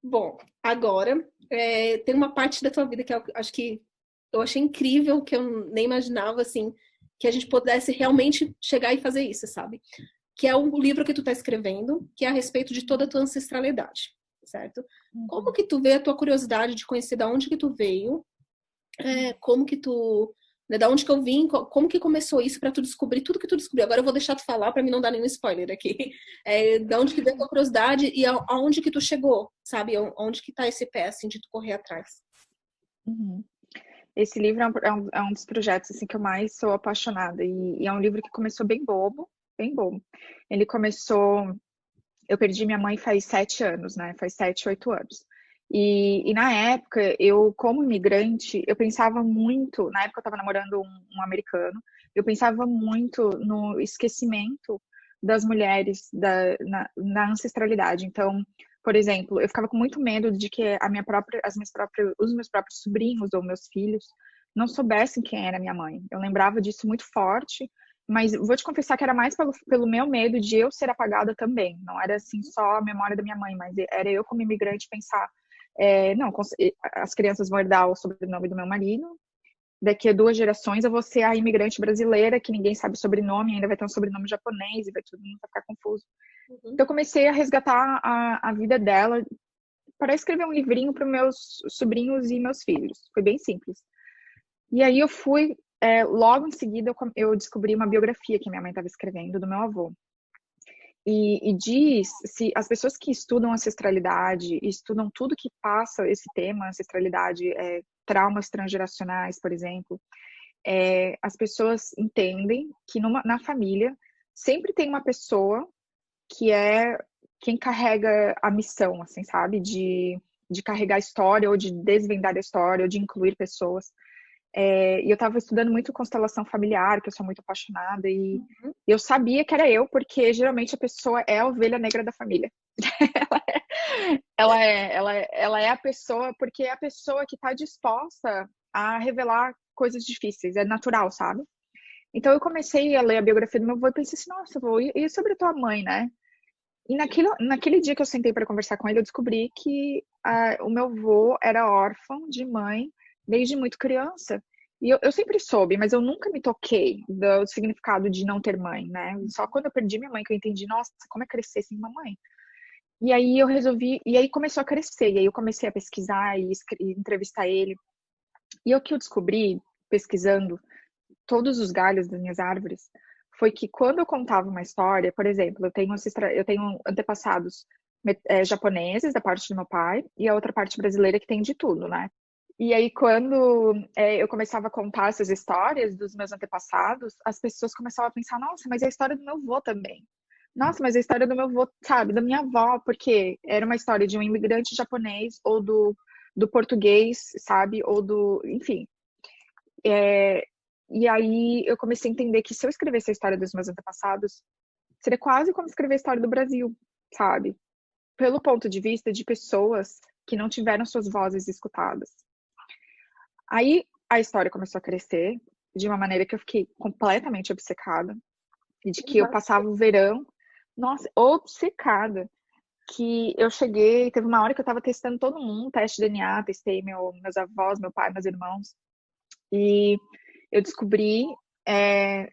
Bom, agora tem uma parte da tua vida que eu acho que eu achei incrível, que eu nem imaginava, assim, que a gente pudesse realmente chegar e fazer isso, sabe? Que é o livro que tu tá escrevendo, que é a respeito de toda a tua ancestralidade, certo? Como Uhum. que tu vê a tua curiosidade de conhecer da onde que tu veio, como que tu, né, da onde que eu vim, como que começou isso pra tu descobrir tudo que tu descobriu. Agora eu vou deixar tu falar pra mim não dar nenhum spoiler aqui. Da onde que veio a tua curiosidade e aonde que tu chegou, sabe? Onde que tá esse pé, assim, de tu correr atrás. Uhum. Esse livro é um dos projetos assim, que eu mais sou apaixonada. E é um livro que começou bem bobo, bem bobo. Ele começou. Eu perdi minha mãe faz 7 anos, né? Faz 7, 8 anos. E na época, eu, como imigrante, eu pensava muito. Na época, eu estava namorando um americano. Eu pensava muito no esquecimento das mulheres na ancestralidade. Então, por exemplo, eu ficava com muito medo de que os meus próprios sobrinhos ou meus filhos não soubessem quem era minha mãe. Eu lembrava disso muito forte, mas vou te confessar que era mais pelo meu medo de eu ser apagada também. Não era assim só a memória da minha mãe, mas era eu como imigrante pensar, não, as crianças vão herdar o sobrenome do meu marido. Daqui a 2 gerações eu vou ser a imigrante brasileira que ninguém sabe o sobrenome, ainda vai ter um sobrenome japonês e vai todo mundo ficar confuso. Uhum. Então eu comecei a resgatar a vida dela para escrever um livrinho para meus sobrinhos e meus filhos. Foi bem simples. E aí eu fui, logo em seguida eu descobri uma biografia que minha mãe estava escrevendo do meu avô. E diz, se as pessoas que estudam ancestralidade, estudam tudo que passa esse tema, ancestralidade, traumas transgeracionais, por exemplo, as pessoas entendem que na família sempre tem uma pessoa que é quem carrega a missão, assim, sabe? De carregar a história, ou de desvendar a história, ou de incluir pessoas. E eu estava estudando muito constelação familiar, que eu sou muito apaixonada, e Uhum. eu sabia que era eu, porque geralmente a pessoa é a ovelha negra da família. Ela é a pessoa, porque é a pessoa que está disposta a revelar coisas difíceis, é natural, sabe? Então eu comecei a ler a biografia do meu avô e pensei assim, nossa, avô, e sobre a tua mãe, né? E naquele dia que eu sentei para conversar com ele, eu descobri que o meu avô era órfão de mãe desde muito criança. E eu sempre soube, mas eu nunca me toquei do significado de não ter mãe, né? Só quando eu perdi minha mãe que eu entendi, nossa, como é crescer sem uma mãe? E aí eu resolvi, e aí começou a crescer, e aí eu comecei a pesquisar e entrevistar ele. E o que eu descobri, pesquisando todos os galhos das minhas árvores, foi que quando eu contava uma história, por exemplo, eu tenho antepassados japoneses da parte do meu pai e a outra parte brasileira que tem de tudo, né? E aí quando eu começava a contar essas histórias dos meus antepassados, as pessoas começavam a pensar, nossa, mas é a história do meu avô também. Nossa, mas é a história do meu avô, sabe, da minha avó, porque era uma história de um imigrante japonês ou do português, sabe, enfim, é, e aí eu comecei a entender que se eu escrevesse a história dos meus antepassados, seria quase como escrever a história do Brasil, sabe? Pelo ponto de vista de pessoas que não tiveram suas vozes escutadas. Aí a história começou a crescer de uma maneira que eu fiquei completamente obcecada e de que eu passava o verão, nossa, obcecada, que eu cheguei, teve uma hora que eu tava testando todo mundo, teste de DNA, testei meus avós, meu pai, meus irmãos, e eu descobri,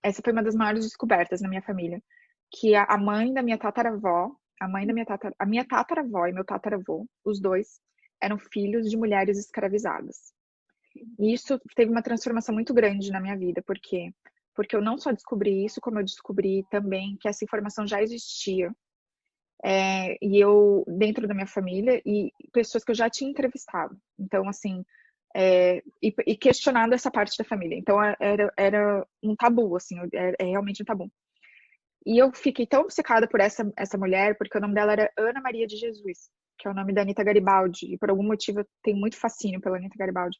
essa foi uma das maiores descobertas na minha família, que a mãe da minha tataravó, a minha tataravó e meu tataravô, os dois, eram filhos de mulheres escravizadas. E isso teve uma transformação muito grande na minha vida, porque eu não só descobri isso, como eu descobri também que essa informação já existia, e eu dentro da minha família e pessoas que eu já tinha entrevistado. Então, assim, e questionado essa parte da família. Então, era um tabu, assim, é realmente um tabu. E eu fiquei tão obcecada por essa mulher, porque o nome dela era Ana Maria de Jesus, que é o nome da Anitta Garibaldi, e por algum motivo eu tenho muito fascínio pela Anitta Garibaldi.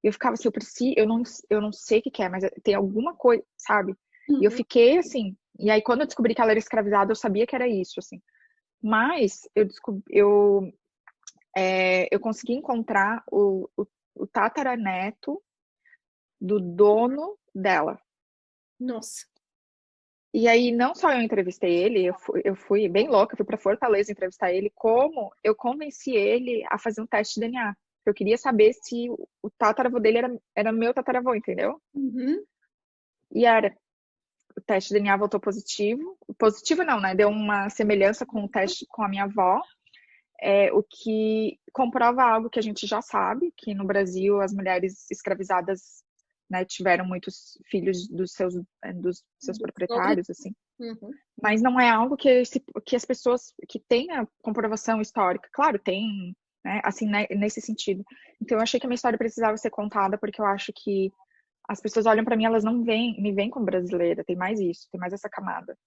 E eu ficava assim, eu não sei o que que é, mas tem alguma coisa, sabe? E eu Uhum. fiquei assim, e aí quando eu descobri que ela era escravizada, eu sabia que era isso, assim. Mas eu consegui encontrar o tataraneto do dono dela. Nossa. E aí, não só eu entrevistei ele, eu fui bem louca, fui para Fortaleza entrevistar ele, como eu convenci ele a fazer um teste de DNA. Eu queria saber se o tataravô dele era meu tataravô, entendeu? Uhum. E era. O teste de DNA voltou positivo. Positivo não, né? Deu uma semelhança com o teste com a minha avó. O que comprova algo que a gente já sabe, que no Brasil as mulheres escravizadas, né, tiveram muitos filhos dos seus proprietários, assim. Uhum. Mas não é algo que as pessoas que têm a comprovação histórica, claro, tem, né, assim, né, nesse sentido. Então eu achei que a minha história precisava ser contada, porque eu acho que as pessoas olham para mim, elas não me veem como brasileira, tem mais isso, tem mais essa camada.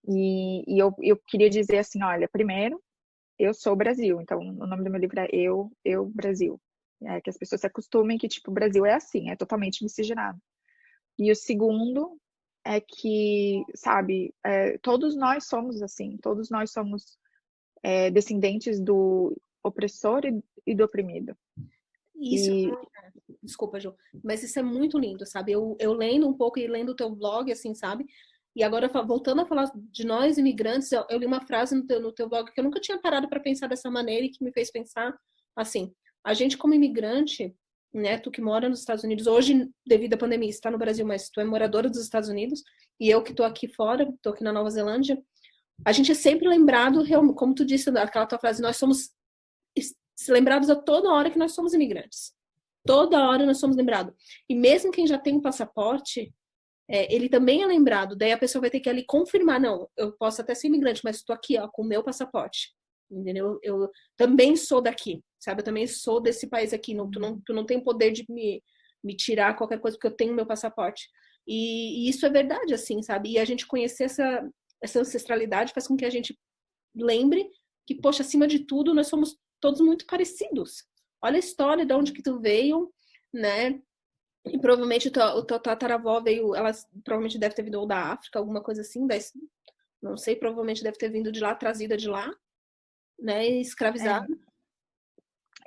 E eu queria dizer assim, olha, primeiro, eu sou o Brasil, então o nome do meu livro é Eu, Brasil. É que as pessoas se acostumem que, tipo, o Brasil é assim, é totalmente miscigenado. E o segundo é que, sabe, todos nós somos assim, todos nós somos descendentes do opressor e do oprimido. Isso, E desculpa, Ju, mas isso é muito lindo, sabe? Eu lendo um pouco e lendo o teu blog, assim, sabe? E agora, voltando a falar de nós imigrantes, eu li uma frase no teu blog que eu nunca tinha parado para pensar dessa maneira e que me fez pensar assim: a gente, como imigrante, né? Tu que mora nos Estados Unidos, hoje, devido à pandemia, está no Brasil, mas tu é moradora dos Estados Unidos, e eu que tô aqui fora, tô aqui na Nova Zelândia, a gente é sempre lembrado, como tu disse, aquela tua frase, nós somos lembrados a toda hora que nós somos imigrantes. Toda hora nós somos lembrados. E mesmo quem já tem um passaporte, ele também é lembrado. Daí a pessoa vai ter que ali confirmar, não, eu posso até ser imigrante, mas estou aqui, ó, com o meu passaporte. Entendeu? Eu também sou daqui, sabe? Eu também sou desse país aqui. Não, tu não tem poder de me tirar qualquer coisa, porque eu tenho meu passaporte. E isso é verdade, assim, sabe? E a gente conhecer essa ancestralidade faz com que a gente lembre que, poxa, acima de tudo, nós somos todos muito parecidos. Olha a história de onde que tu veio, né? E provavelmente o teu tataravó veio, ela provavelmente deve ter vindo ou da África, alguma coisa assim, não sei, provavelmente deve ter vindo de lá, trazida de lá, né? Escravizada.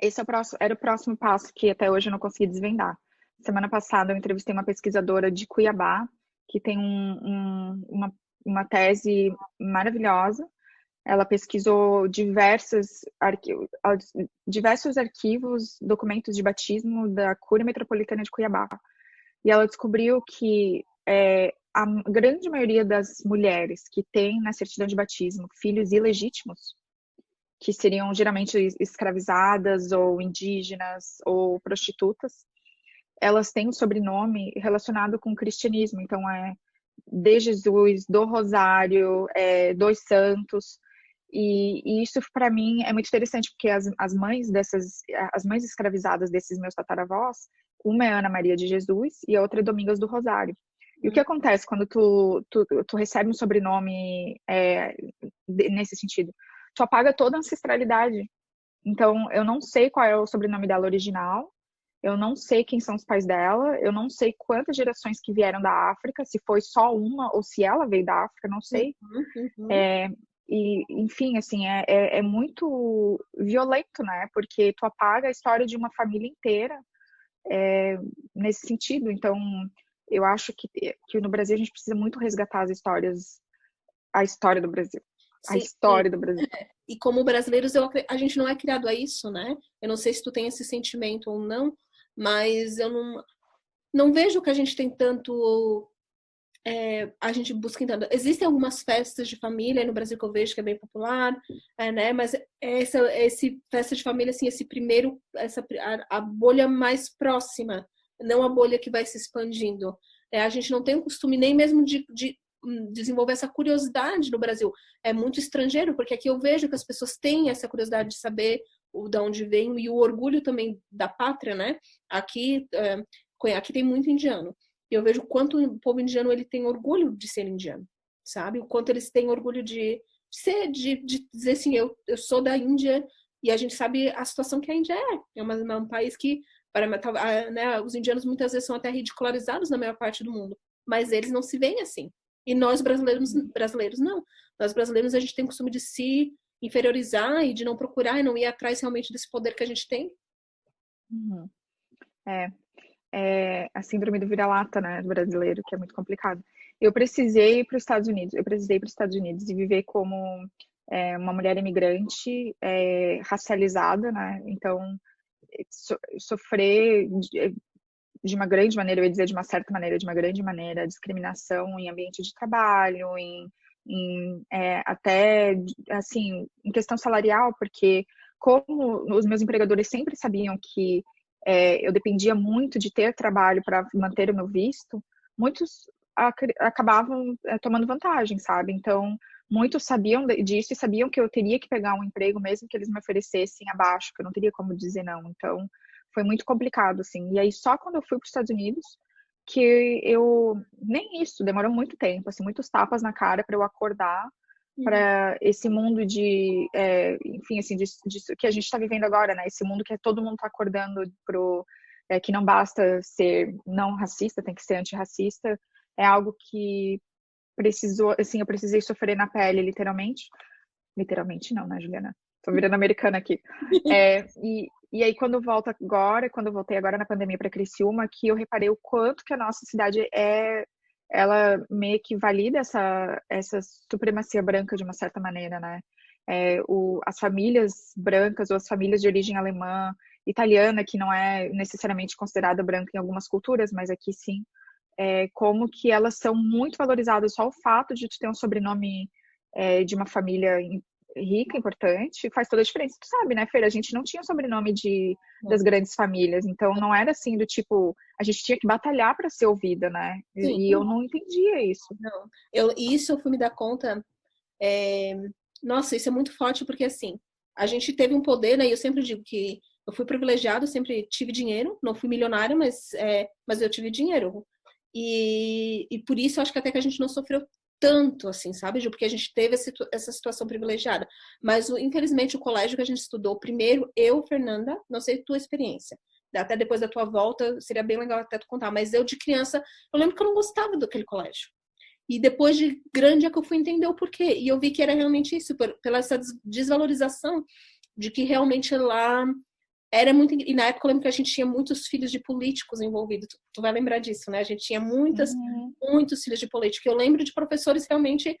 é, esse era o próximo passo que até hoje eu não consegui desvendar. Semana passada eu entrevistei uma pesquisadora de Cuiabá, que tem uma tese maravilhosa. Ela pesquisou diversos arquivos, documentos de batismo da Cúria Metropolitana de Cuiabá. E ela descobriu que a grande maioria das mulheres que têm na certidão de batismo filhos ilegítimos, que seriam geralmente escravizadas ou indígenas ou prostitutas, elas têm um sobrenome relacionado com o cristianismo. Então, de Jesus, do Rosário, dos Santos. E isso, para mim, é muito interessante, porque as mães escravizadas desses meus tataravós, uma é Ana Maria de Jesus e a outra é Domingas do Rosário. E o que acontece quando tu recebe um sobrenome nesse sentido? Tu apaga toda a ancestralidade. Então, eu não sei qual é o sobrenome dela original, eu não sei quem são os pais dela, eu não sei quantas gerações que vieram da África, se foi só uma ou se ela veio da África, não sei. Uhum, uhum. E, enfim, assim, é muito violento, né? Porque tu apaga a história de uma família inteira nesse sentido. Então, eu acho que no Brasil a gente precisa muito resgatar a história do Brasil. A Sim, história do Brasil. e como brasileiros, a gente não é criado a isso, né? Eu não sei se tu tem esse sentimento ou não, mas eu não vejo que a gente tem tanto. A gente busca entender. Existem algumas festas de família no Brasil que eu vejo que é bem popular, né? Mas esse festa de família, assim, esse primeiro, a bolha mais próxima, não a bolha que vai se expandindo. A gente não tem o costume nem mesmo de desenvolver essa curiosidade no Brasil. É muito estrangeiro, porque aqui eu vejo que as pessoas têm essa curiosidade de saber de onde vem e o orgulho também da pátria, né? Aqui tem muito indiano. E eu vejo o quanto o povo indiano ele tem orgulho de ser indiano, sabe? O quanto eles têm orgulho de dizer assim, eu sou da Índia, e a gente sabe a situação que a Índia é um país que, né, os indianos muitas vezes são até ridicularizados na maior parte do mundo, mas eles não se veem assim. E nós brasileiros não. Nós brasileiros a gente tem o costume de se inferiorizar e de não procurar e não ir atrás realmente desse poder que a gente tem. Uhum. É. a síndrome do vira-lata, né, do brasileiro, que é muito complicado. Eu precisei ir para os Estados Unidos. Eu precisei ir para os Estados Unidos e viver como uma mulher imigrante racializada, né? Então, sofrer de uma grande maneira, eu ia dizer de uma certa maneira, de uma grande maneira, discriminação em ambiente de trabalho, até, assim, em questão salarial, porque como os meus empregadores sempre sabiam que eu dependia muito de ter trabalho para manter o meu visto, muitos acabavam tomando vantagem, sabe? Então, muitos sabiam disso e sabiam que eu teria que pegar um emprego, mesmo que eles me oferecessem abaixo, que eu não teria como dizer não. Então, foi muito complicado, assim. E aí, só quando eu fui para os Estados Unidos, que nem isso, demorou muito tempo, assim, muitos tapas na cara para eu acordar para esse mundo enfim, assim, disso que a gente está vivendo agora, né? Esse mundo que todo mundo está acordando que não basta ser não racista, tem que ser antirracista. É algo que eu precisei sofrer na pele, literalmente. Literalmente não, né, Juliana? Tô virando americana aqui. E aí, quando eu voltei agora na pandemia para Criciúma, que eu reparei o quanto que a nossa cidade ela meio que valida essa supremacia branca de uma certa maneira, né? As famílias brancas ou as famílias de origem alemã, italiana, que não é necessariamente considerada branca em algumas culturas, mas aqui sim, como que elas são muito valorizadas. Só o fato de tu ter um sobrenome de uma família rica, importante, faz toda a diferença. Tu sabe, né, Fer? A gente não tinha sobrenome das grandes famílias, então não era assim do tipo, a gente tinha que batalhar para ser ouvida, né? Sim. E eu não entendia isso. Não. Isso eu fui me dar conta. Nossa, isso é muito forte, porque assim, a gente teve um poder, né? E eu sempre digo que eu fui privilegiado, sempre tive dinheiro, não fui milionária, mas eu tive dinheiro. E por isso eu acho que até que a gente não sofreu tanto, assim, sabe, Ju? Porque a gente teve essa situação privilegiada. Mas, infelizmente, o colégio que a gente estudou, primeiro, eu, Fernanda, não sei a tua experiência, até depois da tua volta, seria bem legal até tu contar, mas eu, de criança, eu lembro que eu não gostava daquele colégio. E depois de grande é que eu fui entender o porquê. E eu vi que era realmente isso, pela essa desvalorização de que realmente lá era muito. E na época eu lembro que a gente tinha muitos filhos de políticos envolvidos. Tu vai lembrar disso, né? A gente tinha muitos filhos de políticos. Eu lembro de professores realmente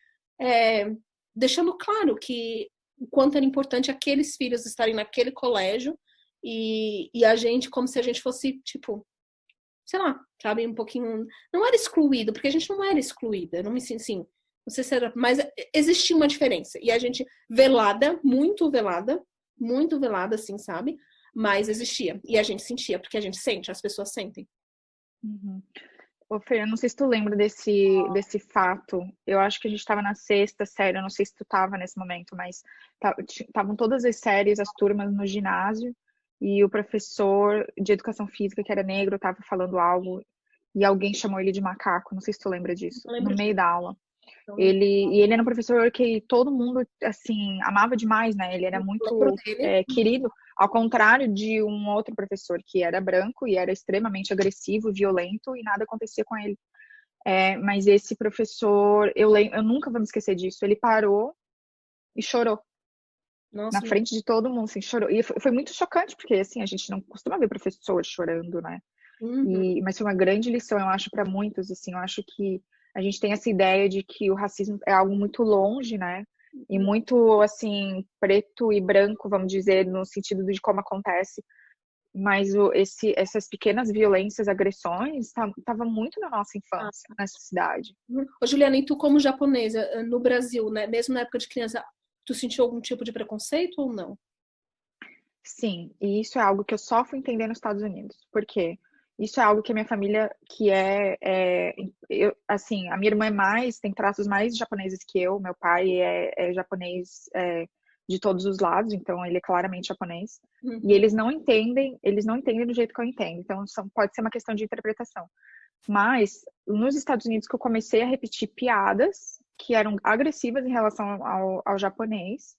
deixando claro que o quanto era importante aqueles filhos estarem naquele colégio e a gente, como se a gente fosse, tipo, sei lá, sabe, um pouquinho. Não era excluído, porque a gente não era excluída. Não me sinto assim. Não sei se era. Mas existia uma diferença. E a gente, muito velada, assim, sabe? Mas existia. E a gente sentia, porque a gente sente, as pessoas sentem. Ô, Fer, eu não sei se tu lembra desse fato. Eu acho que a gente estava na sexta série, eu não sei se tu estava nesse momento, mas estavam todas as séries, as turmas no ginásio, e o professor de educação física, que era negro, estava falando algo, e alguém chamou ele de macaco. Não sei se tu lembra disso, no meio da aula. Ele era um professor que todo mundo, assim, amava demais, né? Ele era muito querido, ao contrário de um outro professor que era branco e era extremamente agressivo, violento e nada acontecia com ele. Mas esse professor, eu nunca vou me esquecer disso, ele parou e chorou. Nossa, na frente de todo mundo, assim, chorou. E foi muito chocante, porque, assim, a gente não costuma ver professor chorando, né? Mas foi uma grande lição, eu acho, para muitos, assim, eu acho que a gente tem essa ideia de que o racismo é algo muito longe, né? E muito, assim, preto e branco, vamos dizer, no sentido de como acontece. Mas essas pequenas violências, agressões, estavam muito na nossa infância, nessa cidade. Ô, Juliana, e tu como japonesa, no Brasil, né, mesmo na época de criança, tu sentiu algum tipo de preconceito ou não? Sim, e isso é algo que eu só fui entender nos Estados Unidos. Por quê? Isso é algo que a minha família, assim, a minha irmã tem traços mais japoneses que eu. Meu pai é japonês de todos os lados, então ele é claramente japonês. E eles não entendem do jeito que eu entendo. Então pode ser uma questão de interpretação. Mas nos Estados Unidos que eu comecei a repetir piadas que eram agressivas em relação ao japonês,